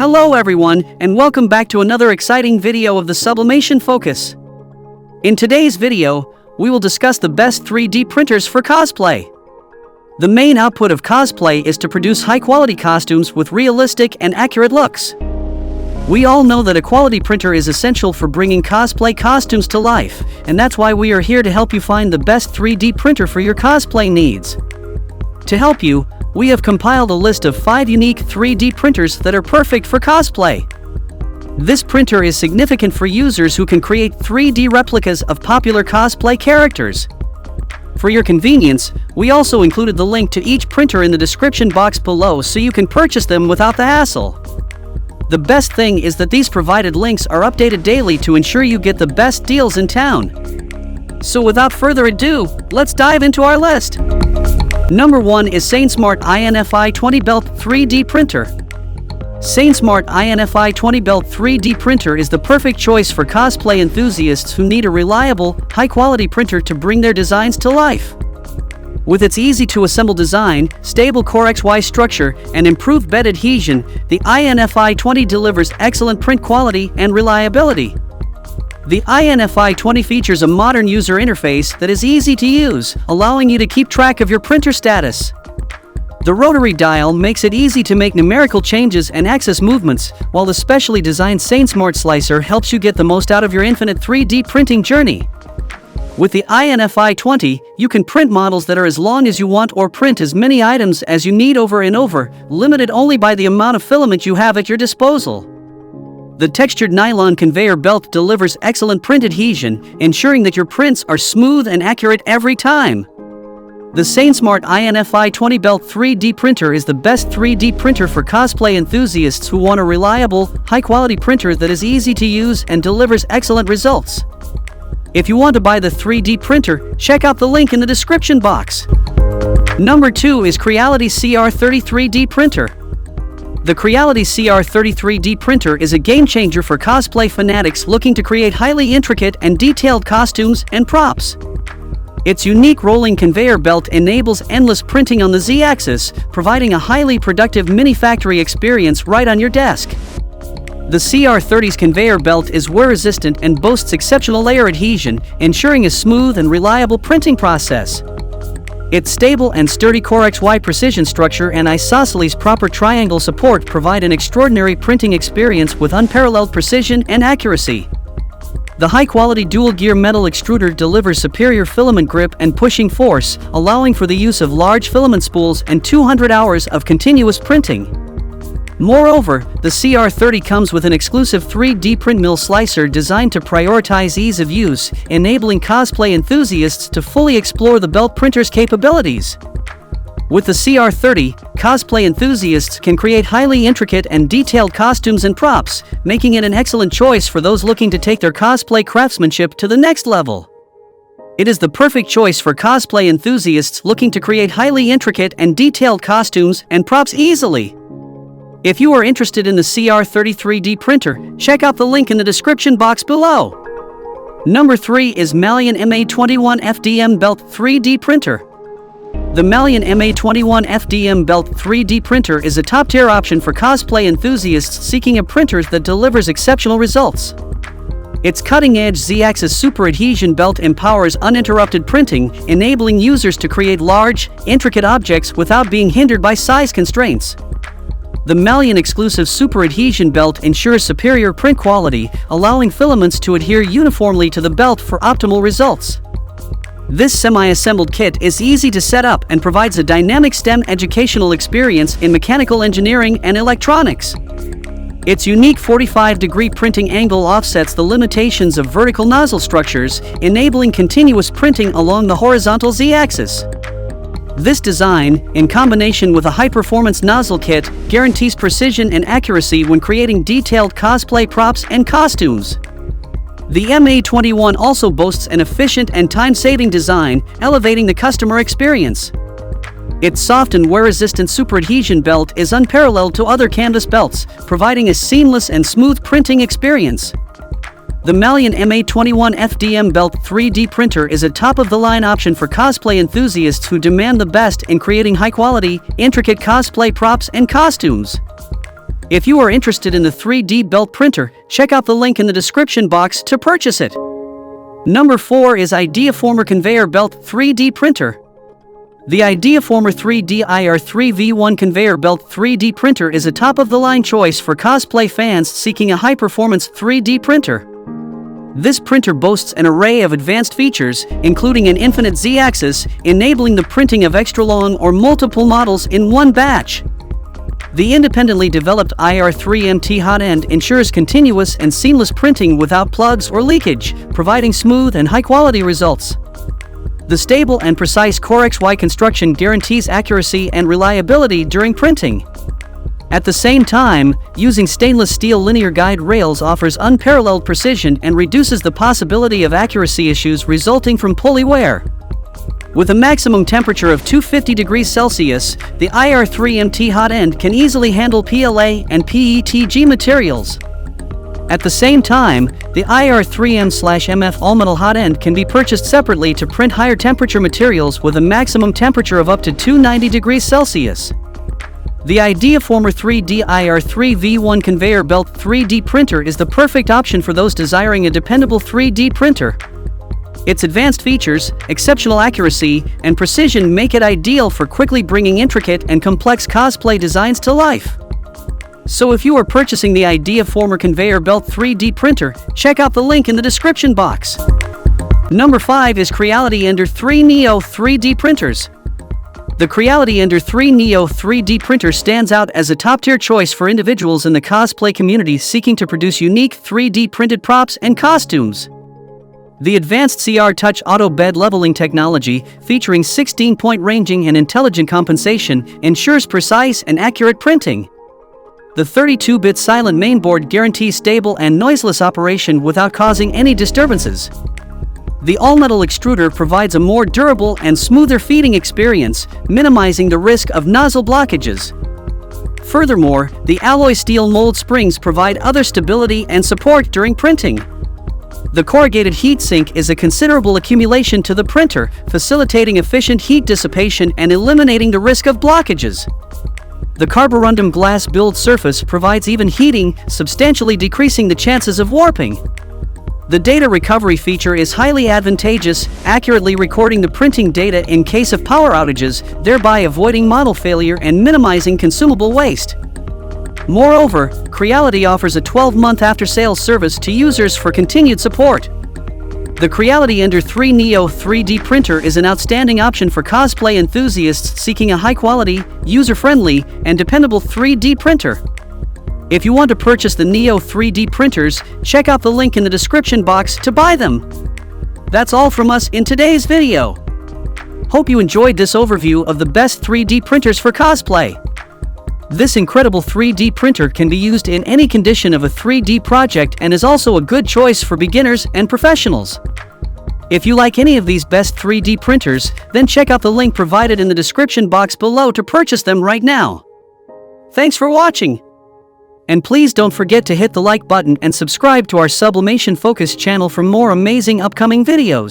Hello everyone, and welcome back to another exciting video of the Sublimation Focus. In today's video, we will discuss the best 3D printers for cosplay. The main output of cosplay is to produce high-quality costumes with realistic and accurate looks. We all know that a quality printer is essential for bringing cosplay costumes to life, and that's why we are here to help you find the best 3D printer for your cosplay needs. To help you, we have compiled a list of 5 unique 3D printers that are perfect for cosplay. This printer is significant for users who can create 3D replicas of popular cosplay characters. For your convenience, we also included the link to each printer in the description box below so you can purchase them without the hassle. The best thing is that these provided links are updated daily to ensure you get the best deals in town. So without further ado, let's dive into our list. Number 1 is SainSmart INFi 20 Belt 3D Printer. SainSmart INFi 20 Belt 3D Printer is the perfect choice for cosplay enthusiasts who need a reliable, high-quality printer to bring their designs to life. With its easy-to-assemble design, stable Core XY structure, and improved bed adhesion, the INFi 20 delivers excellent print quality and reliability. The INFi 20 features a modern user interface that is easy to use, allowing you to keep track of your printer status. The rotary dial makes it easy to make numerical changes and access movements, while the specially designed SainSmart slicer helps you get the most out of your infinite 3D printing journey. With the INFi 20, you can print models that are as long as you want or print as many items as you need over and over, limited only by the amount of filament you have at your disposal. The textured nylon conveyor belt delivers excellent print adhesion, ensuring that your prints are smooth and accurate every time. The SainSmart INFi 20 Belt 3D Printer is the best 3D printer for cosplay enthusiasts who want a reliable, high-quality printer that is easy to use and delivers excellent results. If you want to buy the 3D printer, check out the link in the description box. Number 2 is Creality CR33D Printer. The Creality CR33D printer is a game-changer for cosplay fanatics looking to create highly intricate and detailed costumes and props. Its unique rolling conveyor belt enables endless printing on the Z-axis, providing a highly productive mini-factory experience right on your desk. The CR30's conveyor belt is wear-resistant and boasts exceptional layer adhesion, ensuring a smooth and reliable printing process. Its stable and sturdy Core XY precision structure and isosceles proper triangle support provide an extraordinary printing experience with unparalleled precision and accuracy. The high-quality dual-gear metal extruder delivers superior filament grip and pushing force, allowing for the use of large filament spools and 200 hours of continuous printing. Moreover, the CR30 comes with an exclusive 3D print mill slicer designed to prioritize ease of use, enabling cosplay enthusiasts to fully explore the belt printer's capabilities. With the CR30, cosplay enthusiasts can create highly intricate and detailed costumes and props, making it an excellent choice for those looking to take their cosplay craftsmanship to the next level. It is the perfect choice for cosplay enthusiasts looking to create highly intricate and detailed costumes and props easily. If you are interested in the CR33D printer, check out the link in the description box below. Number 3 is MALYAN MA21 FDM Belt 3D Printer. The MALYAN MA21 FDM Belt 3D Printer is a top-tier option for cosplay enthusiasts seeking a printer that delivers exceptional results. Its cutting-edge Z-axis super adhesion belt empowers uninterrupted printing, enabling users to create large, intricate objects without being hindered by size constraints. The MALYAN exclusive super adhesion belt ensures superior print quality, allowing filaments to adhere uniformly to the belt for optimal results. This semi-assembled kit is easy to set up and provides a dynamic STEM educational experience in mechanical engineering and electronics. Its unique 45-degree printing angle offsets the limitations of vertical nozzle structures, enabling continuous printing along the horizontal Z-axis. This design, in combination with a high-performance nozzle kit, guarantees precision and accuracy when creating detailed cosplay props and costumes. The MA21 also boasts an efficient and time-saving design, elevating the customer experience. Its soft and wear-resistant super adhesion belt is unparalleled to other canvas belts, providing a seamless and smooth printing experience. The MALYAN MA21 FDM Belt 3D Printer is a top-of-the-line option for cosplay enthusiasts who demand the best in creating high-quality, intricate cosplay props and costumes. If you are interested in the 3D belt printer, check out the link in the description box to purchase it. Number 4 is IdeaFormer Conveyor Belt 3D Printer. The IdeaFormer 3D IR3V1 Conveyor Belt 3D Printer is a top-of-the-line choice for cosplay fans seeking a high-performance 3D printer. This printer boasts an array of advanced features, including an infinite Z-axis, enabling the printing of extra-long or multiple models in one batch. The independently developed IR3MT hot end ensures continuous and seamless printing without plugs or leakage, providing smooth and high-quality results. The stable and precise Core XY construction guarantees accuracy and reliability during printing. At the same time, using stainless steel linear guide rails offers unparalleled precision and reduces the possibility of accuracy issues resulting from pulley wear. With a maximum temperature of 250 degrees Celsius, the IR3MT hot end can easily handle PLA and PETG materials. At the same time, the IR3M/MF all-metal hot end can be purchased separately to print higher temperature materials with a maximum temperature of up to 290 degrees Celsius. The IdeaFormer 3D IR3V1 Conveyor Belt 3D Printer is the perfect option for those desiring a dependable 3D printer. Its advanced features, exceptional accuracy, and precision make it ideal for quickly bringing intricate and complex cosplay designs to life. So if you are purchasing the IdeaFormer Conveyor Belt 3D Printer, check out the link in the description box. Number 5 is Creality Ender 3 Neo 3D Printers. The Creality Ender 3 Neo 3D Printer stands out as a top-tier choice for individuals in the cosplay community seeking to produce unique 3D printed props and costumes. The advanced CR Touch Auto Bed Leveling technology, featuring 16-point ranging and intelligent compensation, ensures precise and accurate printing. The 32-bit silent mainboard guarantees stable and noiseless operation without causing any disturbances. The all-metal extruder provides a more durable and smoother feeding experience, minimizing the risk of nozzle blockages. Furthermore, the alloy steel mold springs provide other stability and support during printing. The corrugated heatsink is a considerable accumulation to the printer, facilitating efficient heat dissipation and eliminating the risk of blockages. The carborundum glass build surface provides even heating, substantially decreasing the chances of warping. The data recovery feature is highly advantageous, accurately recording the printing data in case of power outages, thereby avoiding model failure and minimizing consumable waste. Moreover, Creality offers a 12-month after-sales service to users for continued support. The Creality Ender 3 Neo 3D Printer is an outstanding option for cosplay enthusiasts seeking a high-quality, user-friendly, and dependable 3D printer. If you want to purchase the Neo 3D printers, check out the link in the description box to buy them. That's all from us in today's video. Hope you enjoyed this overview of the best 3D printers for cosplay. This incredible 3D printer can be used in any condition of a 3D project and is also a good choice for beginners and professionals. If you like any of these best 3D printers, then check out the link provided in the description box below to purchase them right now. Thanks for watching! And please don't forget to hit the like button and subscribe to our Sublimation Focus channel for more amazing upcoming videos.